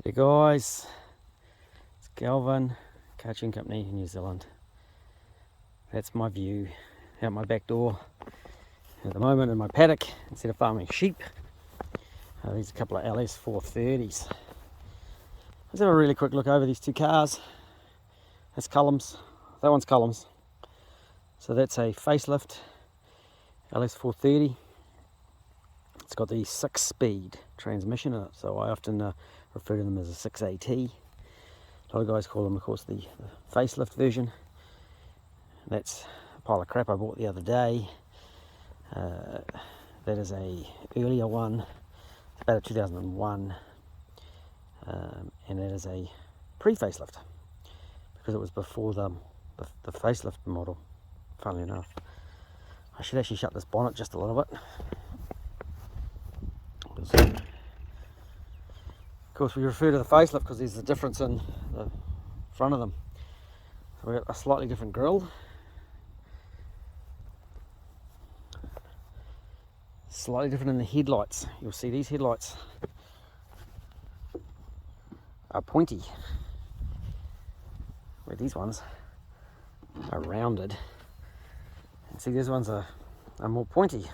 G'day guys, it's Galvin, Coaching Company in New Zealand. That's my view out my back door at the moment in my paddock. Instead of farming sheep, these are a couple of LS430s. Let's have a really quick look over these two cars. That's Cullums, that one's Cullums. So that's a facelift LS430. It's got the 6-speed transmission in it, so I often refer to them as a 6AT. A lot of guys call them, of course, the facelift version. That's a pile of crap I bought the other day. That is a earlier one. It's about a 2001, and that is a pre-facelift because it was before the facelift model. Funnily enough, I should actually shut this bonnet just a little bit. Of course, we refer to the facelift because there's a difference in the front of them. So we've got a slightly different grille, slightly different in the headlights. You'll see these headlights are pointy, where these ones are rounded. And see, these ones are more pointy,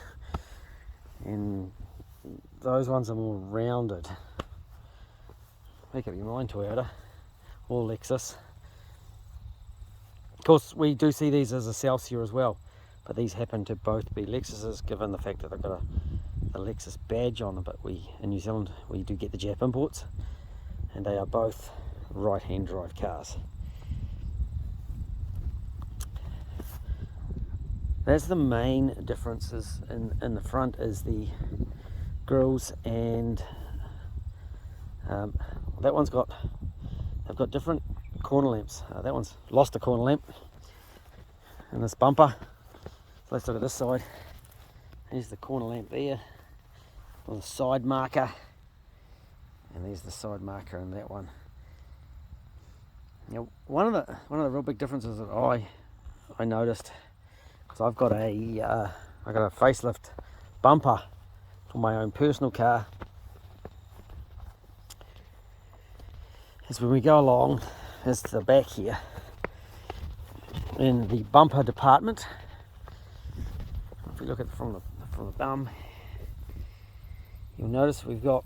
and those ones are more rounded. Make up your mind, Toyota or Lexus. Of course, we do see these as a Celsior as well, but these happen to both be Lexuses, given the fact that they've got a Lexus badge on them. But we, in New Zealand, we do get the Jap imports, and they are both right-hand drive cars. That's the main differences in the front, is the grills, and that one's got, they've got different corner lamps. That one's lost a corner lamp in this bumper. So let's look at this side. There's the corner lamp there, or the side marker, and there's the side marker in that one. Now, one of the real big differences that I noticed, because I've got a facelift bumper for my own personal car, is when we go along, is the back here in the bumper department. If you look at it from the bum, you'll notice we've got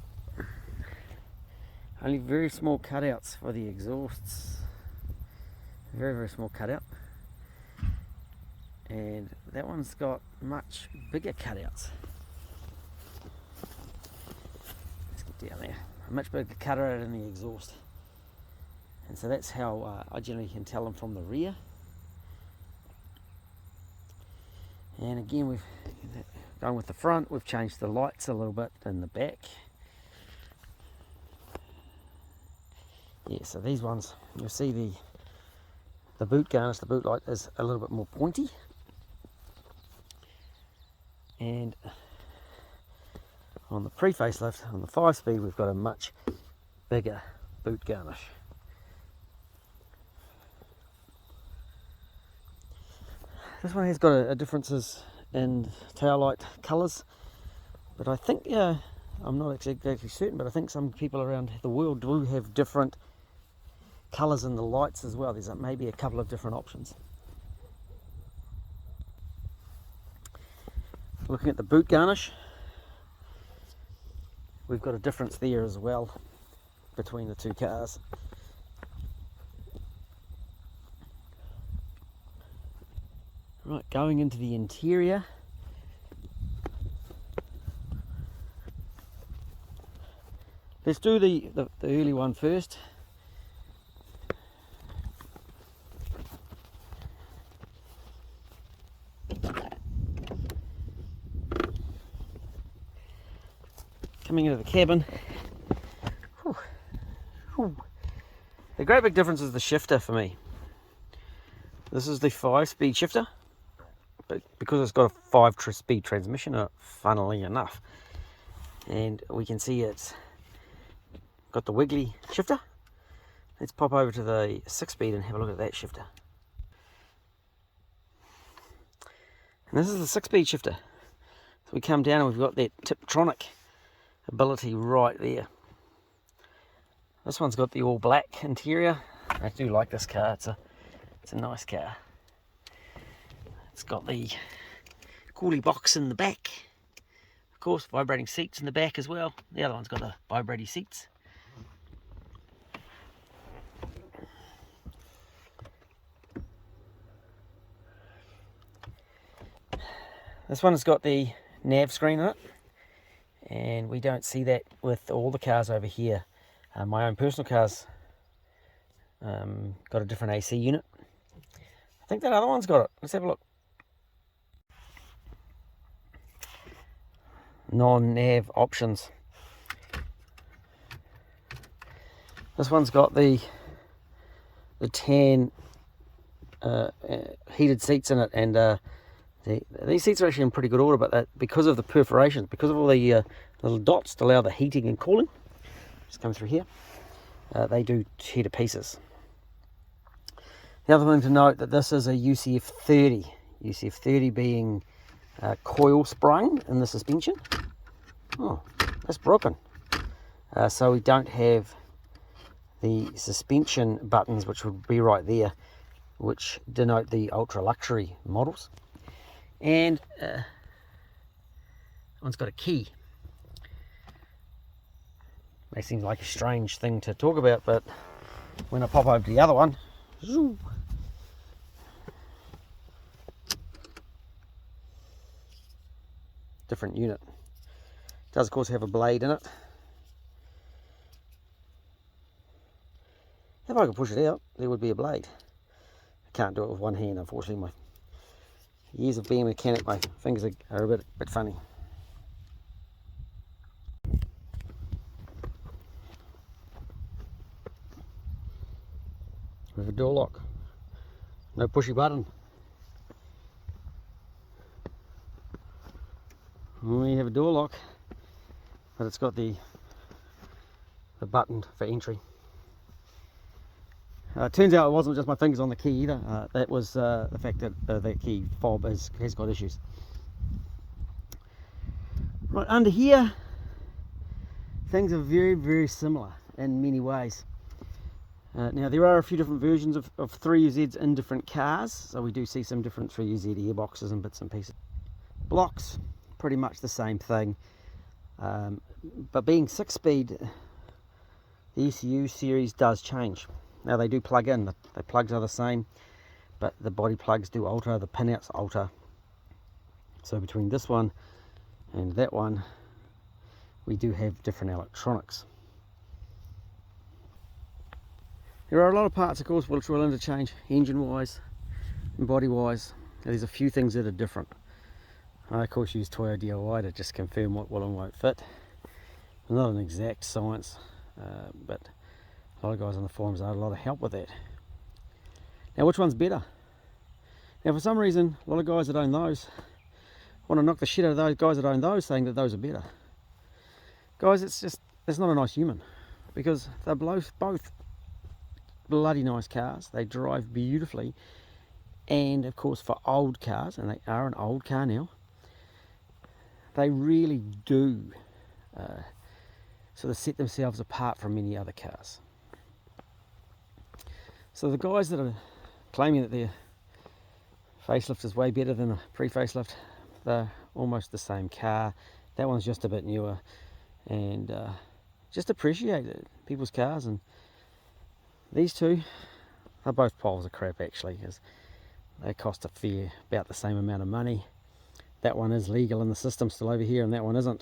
only very small cutouts for the exhausts. Very, very small cutout. And that one's got much bigger cutouts. Let's get down there. A much bigger cutout in the exhaust. And so that's how I generally can tell them from the rear. And again, we've gone with the front. We've changed the lights a little bit in the back. Yeah, so these ones, you'll see the boot garnish, the boot light is a little bit more pointy. And on the pre-facelift, on the 5-speed, we've got a much bigger boot garnish. This one has got a differences in tail light colours, but I think, I'm not exactly certain, but I think some people around the world do have different colours in the lights as well. There's maybe a couple of different options. Looking at the boot garnish, we've got a difference there as well between the two cars. Right, going into the interior, let's do the early one first. Coming into the cabin, the great big difference is the shifter for me. This is the 5-speed shifter, but because it's got a 5-speed transmission, funnily enough, and we can see it's got the wiggly shifter. Let's pop over to the 6-speed and have a look at that shifter. And this is the 6-speed shifter. So we come down and we've got that Tiptronic ability right there. This one's got the all black interior. I do like this car. It's a nice car. It's got the coolie box in the back. Of course, vibrating seats in the back as well. The other one's got the vibrating seats. This one has got the nav screen in it, and we don't see that with all the cars over here. My own personal car's got a different AC unit. I think that other one's got it. Let's have a look. Non-nav options. This one's got the tan heated seats in it, and these seats are actually in pretty good order, but because of the perforations, because of all the little dots to allow the heating and cooling, just come through here, they do tear to pieces. The other thing to note that this is a UCF30, UCF30 being coil sprung in the suspension. Oh, that's broken. So we don't have the suspension buttons, which would be right there, which denote the ultra luxury models. And one's got a key. May seem like a strange thing to talk about, but when I pop over to the other one, zoom, different unit. It does of course have a blade in it. If I could push it out, there would be a blade. I can't do it with one hand, unfortunately. My years of being a mechanic, my fingers are a bit funny. We have a door lock, no pushy button. We have a door lock, but it's got the button for entry. Turns out it wasn't just my fingers on the key either. That was the fact that the key fob has got issues. Right under here, things are very, very similar in many ways. Now there are a few different versions of 3UZs in different cars, so we do see some different 3UZ gearboxes and bits and pieces. Blocks, pretty much the same thing, but being 6-speed, the ECU series does change. Now they do plug in, the plugs are the same, but the body plugs do alter, the pinouts alter. So between this one and that one, we do have different electronics. There are a lot of parts, of course, which will interchange engine-wise and body-wise. There's a few things that are different. I, of course, use Toyota DIY to just confirm what will and won't fit. Not an exact science, but a lot of guys on the forums had a lot of help with that. Now, which one's better? Now, for some reason, a lot of guys that own those want to knock the shit out of those guys that own those, saying that those are better. Guys, it's not a nice human, because they're both bloody nice cars. They drive beautifully, and of course for old cars, and they are an old car now, they really do sort of set themselves apart from many other cars. So the guys that are claiming that their facelift is way better than a pre-facelift, they're almost the same car. That one's just a bit newer, and just appreciate it, people's cars. And these two are both piles of crap, actually, because they cost about the same amount of money. That one is legal in the system still over here, and that one isn't.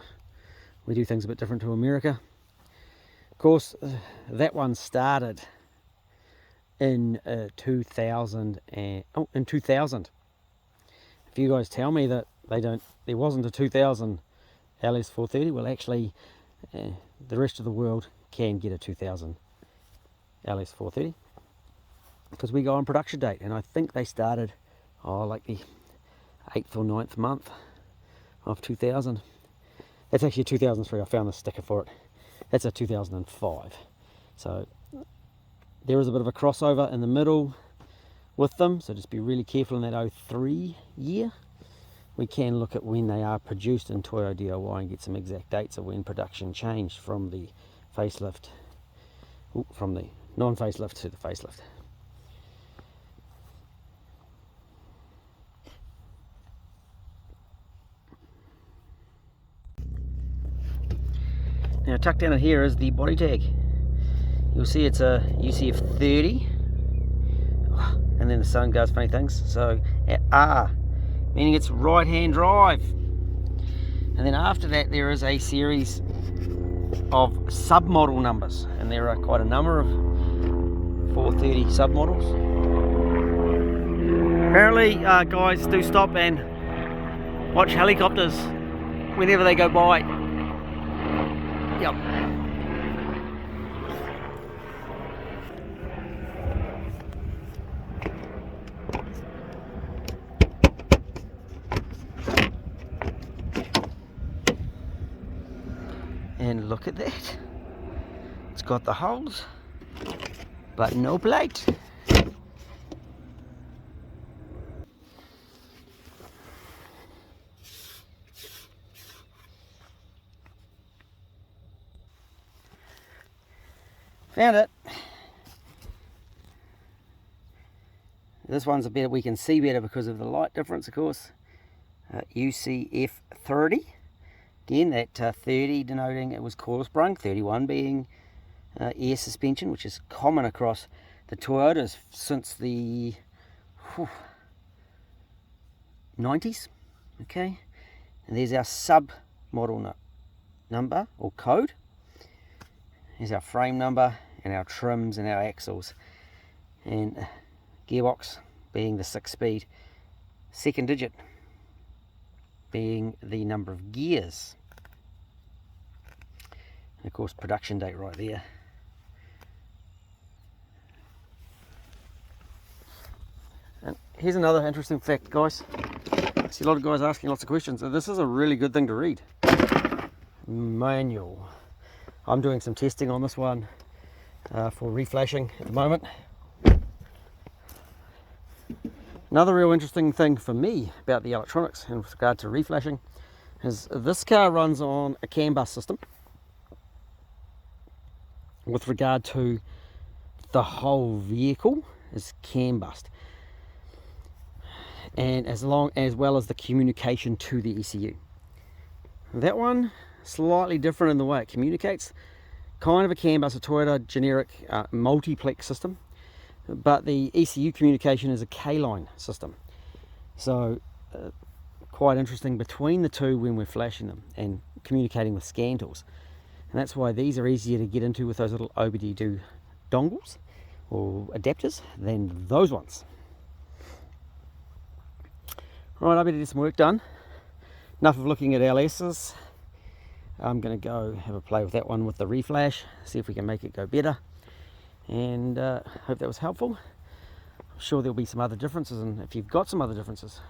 We do things a bit different to America. Of course, that one started in 2000. In 2000. If you guys tell me that there wasn't a 2000 LS430, well, actually, the rest of the world can get a 2000 LS430, because we go on production date, and I think they started like the 8th or 9th month of 2000. That's actually 2003. I found the sticker for it. That's a 2005. So there is a bit of a crossover in the middle with them, so just be really careful in that 03 year. We can look at when they are produced in Toyota DIY and get some exact dates of when production changed from the facelift from the non-facelift to the facelift. Now tucked down in here is the body tag. You'll see it's a UCF30, and then the sun does funny things. So R, meaning it's right-hand drive. And then after that there is a series of submodel numbers, and there are quite a number of 430 submodels. Apparently guys do stop and watch helicopters whenever they go by. Yep. And look at that. It's got the holes, but no plate. Found it. This one's a better, we can see better because of the light difference, of course. UCF30. Again, that 30 denoting it was coil sprung, 31 being air suspension, which is common across the Toyotas since the 90s. Okay, and there's our sub model number or code. Here's our frame number and our trims and our axles, and gearbox being the 6-speed, second digit being the number of gears, and of course production date right there. And here's another interesting fact, guys. I see a lot of guys asking lots of questions, and this is a really good thing to read. Manual. I'm doing some testing on this one for reflashing at the moment. Another real interesting thing for me about the electronics in regard to reflashing is this car runs on a CAN bus system with regard to the whole vehicle is CAN bused, and as well as the communication to the ECU. That one slightly different in the way it communicates, kind of a CAN bus, a Toyota generic multiplex system, but the ECU communication is a K-line system. So quite interesting between the two when we're flashing them and communicating with scan tools. And that's why these are easier to get into with those little OBD2 dongles or adapters than those ones. Right, I better get some work done. Enough of looking at LS's. I'm going to go have a play with that one with the reflash, see if we can make it go better. And hope that was helpful. I'm sure there'll be some other differences, and if you've got some other differences,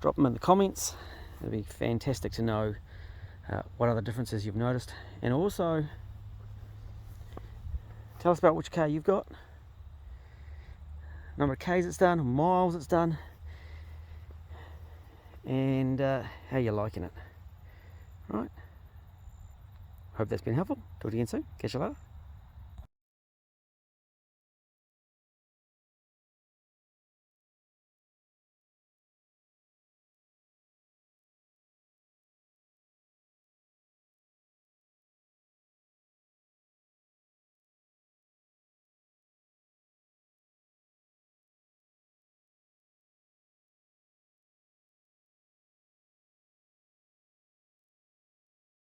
drop them in the comments. It'd be fantastic to know what other differences you've noticed, and also tell us about which car you've got, number of Ks it's done, miles it's done, and how you're liking it. Right, hope that's been helpful. Talk to you again soon. Catch you later.